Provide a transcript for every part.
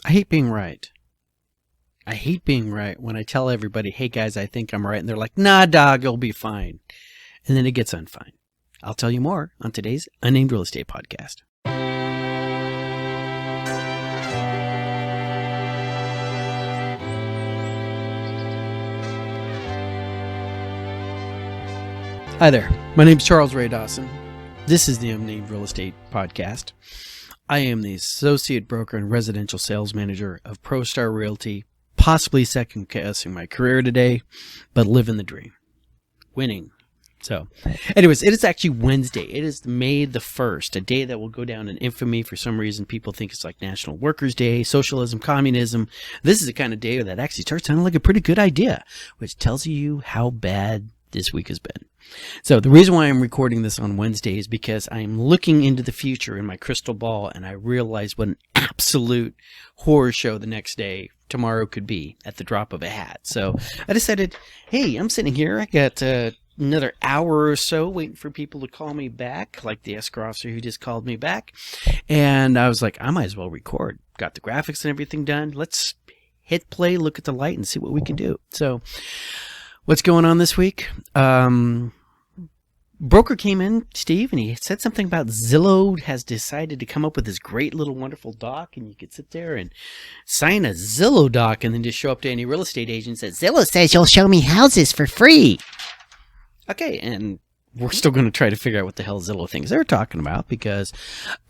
I hate being right. I hate being right when I tell everybody, hey guys, I think I'm right. And they're like, nah, dog, it'll be fine. And then it gets unfine. I'll tell you more on today's Unnamed Real Estate Podcast. Hi there. My name's Charles Ray Dawson. This is the Unnamed Real Estate Podcast. I am the Associate Broker and Residential Sales Manager of ProStar Realty, possibly second guessing my career today, but living the dream. Winning. So, anyways, it is actually Wednesday. It is May the 1st, a day that will go down in infamy. For some reason, people think it's like National Workers' Day, socialism, communism. This is the kind of day that actually starts sounding like a pretty good idea, which tells you how bad this week has been. So the reason why I'm recording this on Wednesday is because I'm looking into the future in my crystal ball, and I realize what an absolute horror show the next day, tomorrow, could be at the drop of a hat. So I decided, hey, I'm sitting here. I got another hour or so waiting for people to call me back, like the escrow officer who just called me back. And I was like, I might as well record. Got the graphics and everything done. Let's hit play, look at the light, and see what we can do. So what's going on this week? Broker came in, Steve, and he said something about Zillow has decided to come up with this great little wonderful doc, and you could sit there and sign a Zillow doc and then just show up to any real estate agent and say, Zillow says you'll show me houses for free. Okay, and we're still going to try to figure out what the hell Zillow thinks they're talking about, because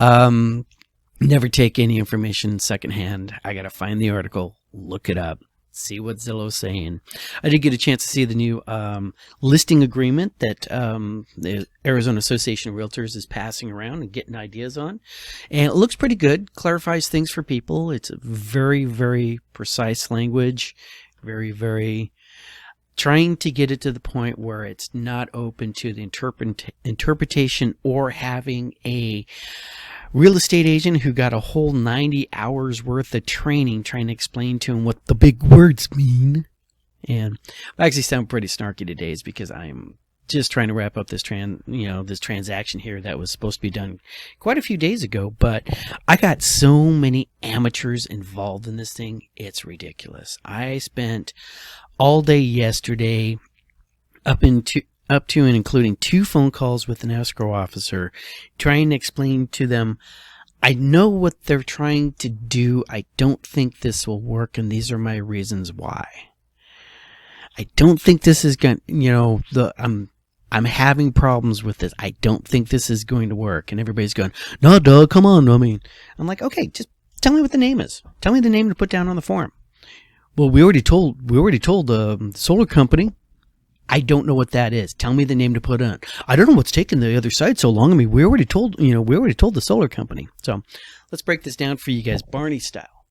never take any information secondhand. I got to find the article, look it up, see what Zillow's saying. I did get a chance to see the new listing agreement that the Arizona Association of Realtors is passing around and getting ideas on. And it looks pretty good, clarifies things for people. It's a very, very precise language, very, very trying to get it to the point where it's not open to the interpretation or having a real estate agent who got a whole 90 hours worth of training trying to explain to him what the big words mean. And I actually sound pretty snarky today is because I'm just trying to wrap up this this transaction here that was supposed to be done quite a few days ago, but I got so many amateurs involved in this thing, it's ridiculous. I spent all day yesterday up to and including 2 phone calls with an escrow officer, trying to explain to them, I know what they're trying to do. I don't think this will work, and these are my reasons why. I don't think this is going to, I'm having problems with this. I don't think this is going to work. And everybody's going, no, Doug, come on. I'm like, okay, just tell me what the name is. Tell me the name to put down on the form. Well, we already told the solar company. I don't know what that is. Tell me the name to put on. I don't know what's taking the other side so long. I mean, we already told the solar company. So let's break this down for you guys, Barney style.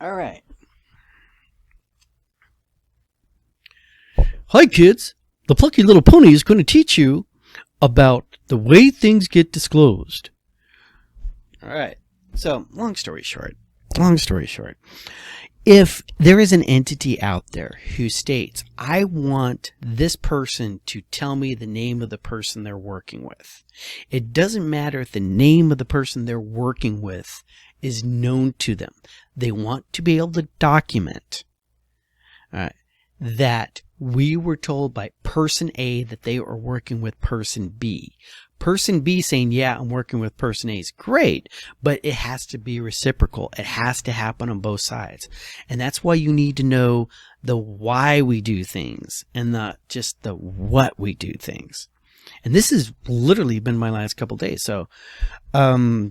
All right. Hi, kids. The plucky little pony is going to teach you about the way things get disclosed. All right. So long story short, if there is an entity out there who states, I want this person to tell me the name of the person they're working with, it doesn't matter if the name of the person they're working with is known to them. They want to be able to document that we were told by person A that they are working with person B. Person B saying, yeah, I'm working with person A is great, but it has to be reciprocal. It has to happen on both sides. And that's why you need to know the why we do things and not just the what we do things. And this has literally been my last couple days. So a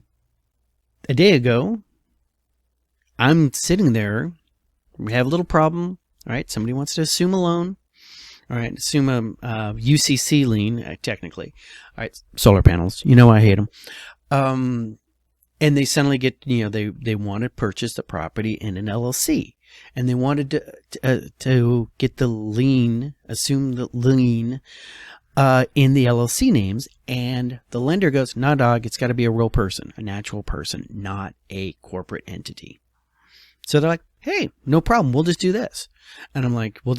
day ago, I'm sitting there. We have a little problem. All right, somebody wants to assume a loan. All right, assume a UCC lien, technically. All right, solar panels. I hate them. And they suddenly get, they want to purchase the property in an LLC. And they wanted to get the lien, assume the lien in the LLC names. And the lender goes, nah, dog, it's got to be a real person, a natural person, not a corporate entity. So they're like, hey, no problem. We'll just do this. And I'm like, I'll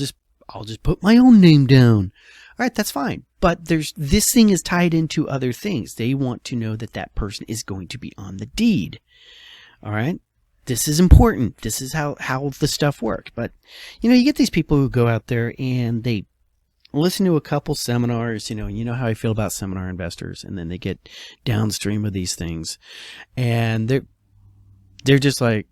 just put my own name down. All right, that's fine. But this thing is tied into other things. They want to know that that person is going to be on the deed. All right. this is important. This is how the stuff works. But, you get these people who go out there and they listen to a couple seminars, and you know how I feel about seminar investors, and then they get downstream of these things, and they're just like,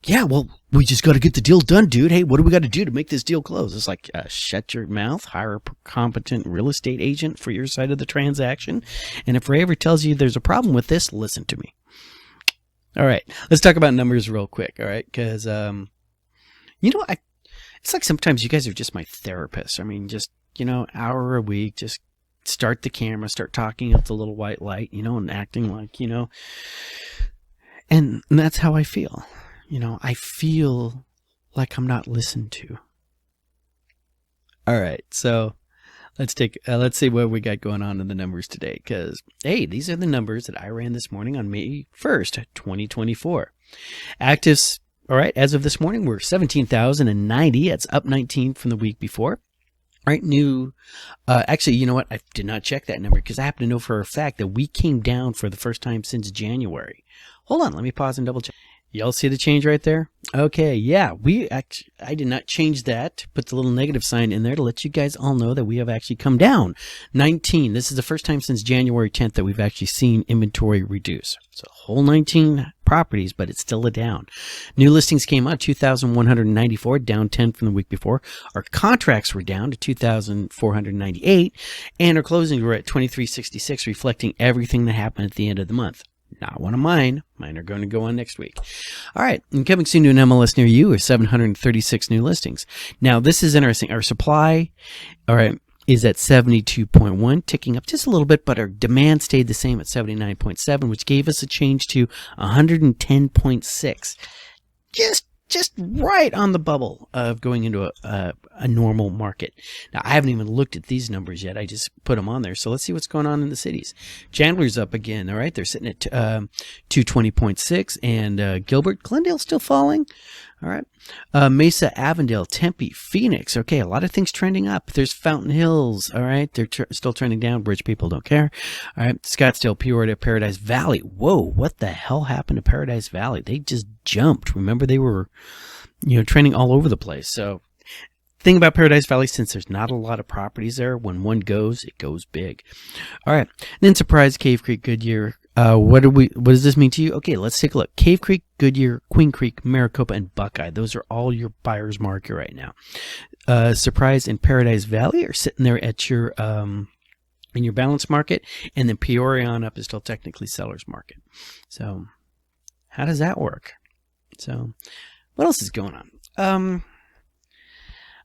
yeah, well, we just got to get the deal done, dude. Hey, what do we got to do to make this deal close? It's like, shut your mouth, hire a competent real estate agent for your side of the transaction, and if Ray ever tells you there's a problem with this, listen to me. All right, let's talk about numbers real quick, all right? Because, it's like sometimes you guys are just my therapists. I mean, just, hour a week, just start the camera, start talking at the little white light, and acting like, and that's how I feel. I feel like I'm not listened to. All right, so let's see what we got going on in the numbers today. Because, hey, these are the numbers that I ran this morning on May 1st, 2024. Actives, all right, as of this morning, we're 17,090. That's up 19 from the week before. All right, new, actually, you know what? I did not check that number because I happen to know for a fact that we came down for the first time since January. Hold on, let me pause and double check. Y'all see the change right there? Okay, yeah, I did not change that. Put the little negative sign in there to let you guys all know that we have actually come down 19. This is the first time since January 10th that we've actually seen inventory reduce. It's a whole 19 properties, but it's still a down. New listings came out 2,194, down 10 from the week before. Our contracts were down to 2,498, and our closings were at 2,366, reflecting everything that happened at the end of the month. Not one of mine. Mine are going to go on next week. All right. And coming soon to an MLS near you are 736 new listings. Now, this is interesting. Our supply, all right, is at 72.1, ticking up just a little bit, but our demand stayed the same at 79.7, which gave us a change to 110.6. Just right on the bubble of going into a normal market. Now, I haven't even looked at these numbers yet. I just put them on there. So let's see what's going on in the cities. Chandler's up again. All right. They're sitting at 220.6. And Gilbert, Glendale's still falling. All right. Mesa, Avondale, Tempe, Phoenix. Okay. A lot of things trending up. There's Fountain Hills. All right. They're still trending down. Bridge people don't care. All right. Scottsdale, Peoria, Paradise Valley. Whoa. What the hell happened to Paradise Valley? They just jumped. Remember, they were, trending all over the place. So, thing about Paradise Valley, since there's not a lot of properties there, when one goes, it goes big. All right. Then Surprise, Cave Creek, Goodyear. What does this mean to you? Okay, let's take a look. Cave Creek, Goodyear, Queen Creek, Maricopa, and Buckeye. Those are all your buyer's market right now. Surprise and Paradise Valley are sitting there at your in your balance market, and then Peoria on up is still technically seller's market. So, how does that work? So, what else is going on?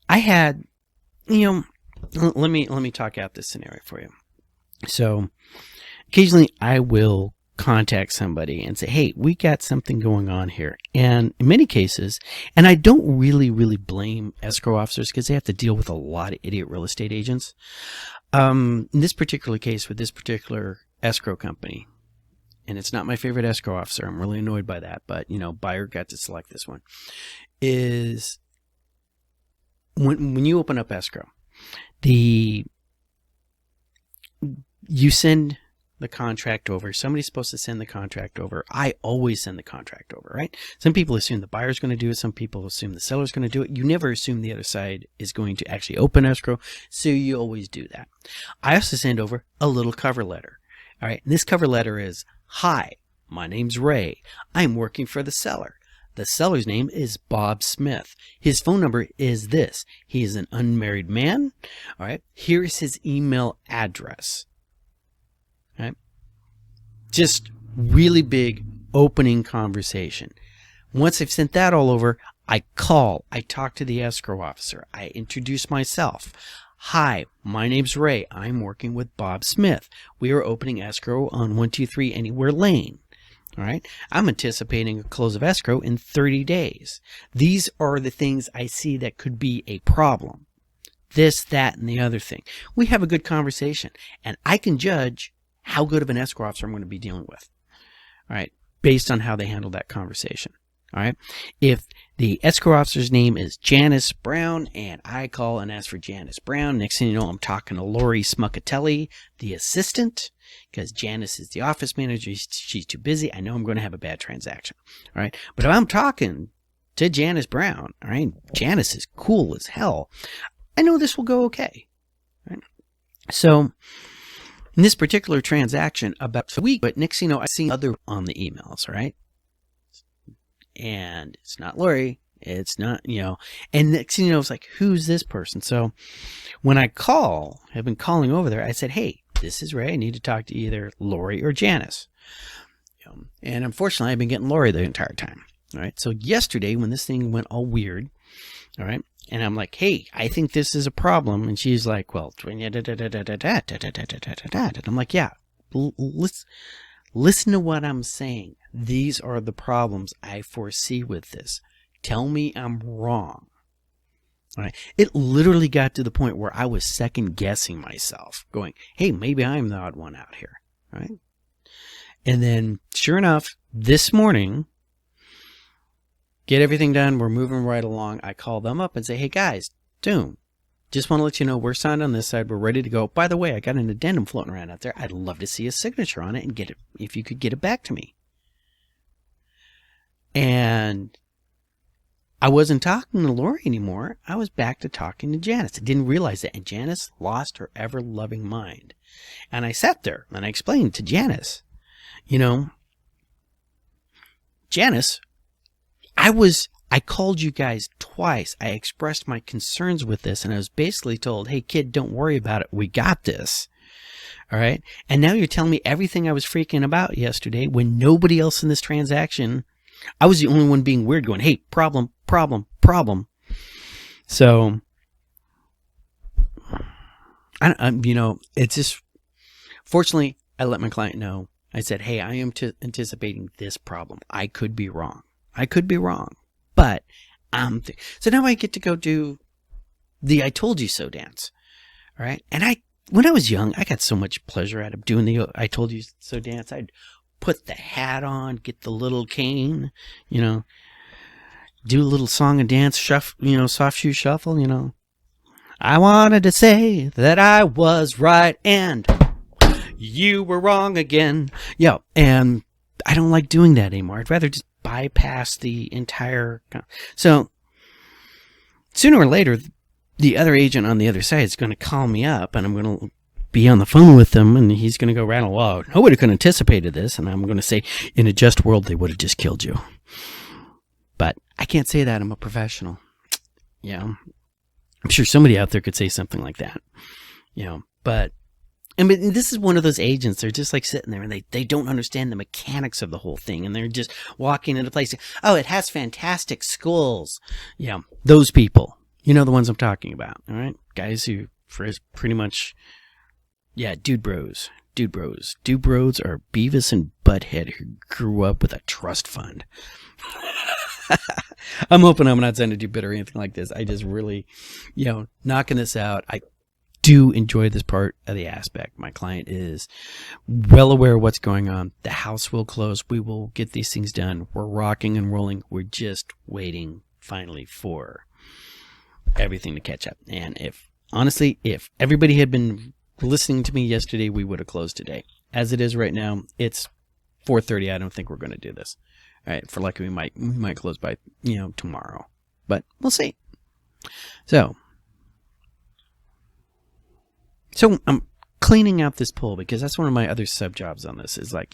I had, let me talk out this scenario for you. So, occasionally I will contact somebody and say, hey, we got something going on here. And in many cases, and I don't really blame escrow officers because they have to deal with a lot of idiot real estate agents. In this particular case with this particular escrow company, and it's not my favorite escrow officer, I'm really annoyed by that, but, buyer got to select this one, is when you open up escrow, you send the contract over. Somebody's supposed to send the contract over. I always send the contract over, right? Some people assume the buyer's going to do it. Some people assume the seller's going to do it. You never assume the other side is going to actually open escrow, so you always do that. I also send over a little cover letter. All right, and this cover letter is, hi, my name's Ray. I'm working for the seller. The seller's name is Bob Smith. His phone number is this. He is an unmarried man. All right, here's his email address. All right, just really big opening conversation. Once I've sent that all over, I talk to the escrow officer. I introduce myself. Hi, my name's Ray. I'm working with Bob Smith. We are opening escrow on 123 Anywhere Lane. All right. I'm anticipating a close of escrow in 30 days. These are the things I see that could be a problem. This, that, and the other thing. We have a good conversation, and I can judge how good of an escrow officer I'm going to be dealing with. All right. Based on how they handle that conversation. All right. If the escrow officer's name is Janice Brown and I call and ask for Janice Brown, next thing you know, I'm talking to Lori Smuckatelli, the assistant, because Janice is the office manager. She's too busy. I know I'm going to have a bad transaction. All right. But if I'm talking to Janice Brown, all right, Janice is cool as hell, I know this will go okay. All right. So in this particular transaction, about a week, but next thing you know, I see other on the emails, right? And it's not Lori, it's not, and next thing you know, it's like, who's this person? So when I have been calling over there, I said, hey, this is Ray. I need to talk to either Lori or Janice. And unfortunately, I've been getting Lori the entire time. All right. So yesterday, when this thing went all weird, all right, and I'm like, hey, I think this is a problem. And she's like, well, and I'm like, yeah, listen to what I'm saying. These are the problems I foresee with this. Tell me I'm wrong. All right. It literally got to the point where I was second guessing myself, going, hey, maybe I'm the odd one out here. All right. And then sure enough, this morning, get everything done. We're moving right along. I call them up and say, hey guys, just want to let you know we're signed on this side. We're ready to go. By the way, I got an addendum floating around out there. I'd love to see a signature on it and get it, if you could get it back to me. And I wasn't talking to Lori anymore. I was back to talking to Janice. I didn't realize that. And Janice lost her ever-loving mind. And I sat there and I explained to Janice, Janice, I called you guys twice. I expressed my concerns with this, and I was basically told, hey, kid, don't worry about it. We got this. All right? And now you're telling me everything I was freaking about yesterday when nobody else in this transaction, I was the only one being weird going, hey, problem. So, it's just, fortunately, I let my client know. I said, hey, I am anticipating this problem. I could be wrong. But so now I get to go do the I told you so dance. All right. And when I was young, I got so much pleasure out of doing the I told you so dance. I'd put the hat on, get the little cane, do a little song and dance, soft shoe shuffle, I wanted to say that I was right and you were wrong again. Yeah. And I don't like doing that anymore. I'd rather just bypass the entire. So sooner or later, the other agent on the other side is going to call me up and I'm going to be on the phone with them and he's going to go rattle, wow, nobody could have anticipated this. And I'm going to say, in a just world, they would have just killed you. But I can't say that. I'm a professional. I'm sure somebody out there could say something like that. But this is one of those agents. They're just like sitting there and they don't understand the mechanics of the whole thing. And they're just walking into place. Oh, it has fantastic schools. Those people, the ones I'm talking about. All right. Guys who pretty much, dude bros. Dude bros are Beavis and Butthead who grew up with a trust fund. I'm hoping I'm not sounding too bitter or anything like this. I just really, knocking this out. I do enjoy this part of the aspect. My client is well aware of what's going on. The house will close. We will get these things done. We're rocking and rolling. We're just waiting finally for everything to catch up. And if everybody had been listening to me yesterday, we would have closed today. As it is right now, it's 4:30. I don't think we're going to do this. All right. For lucky, we might close by, tomorrow, but we'll see. So I'm cleaning out this pool because that's one of my other sub jobs on this is like,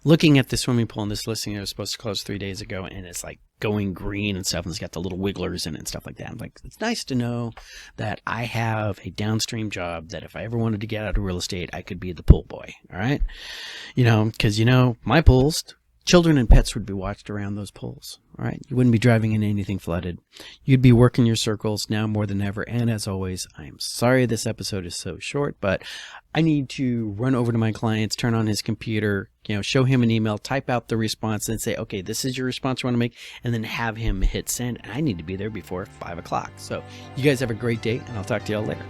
looking at the swimming pool and this listing was supposed to close 3 days ago and it's like going green and stuff and it's got the little wigglers in it and stuff like that. I'm like, it's nice to know that I have a downstream job that if I ever wanted to get out of real estate, I could be the pool boy. All right. Because, my pools, children and pets would be watched around those pools. All right. You wouldn't be driving into anything flooded. You'd be working your circles now more than ever. And as always, I am sorry this episode is so short, but I need to run over to my clients, turn on his computer, show him an email, type out the response and say, okay, this is your response you want to make, and then have him hit send. And I need to be there before 5 o'clock. So you guys have a great day and I'll talk to y'all later.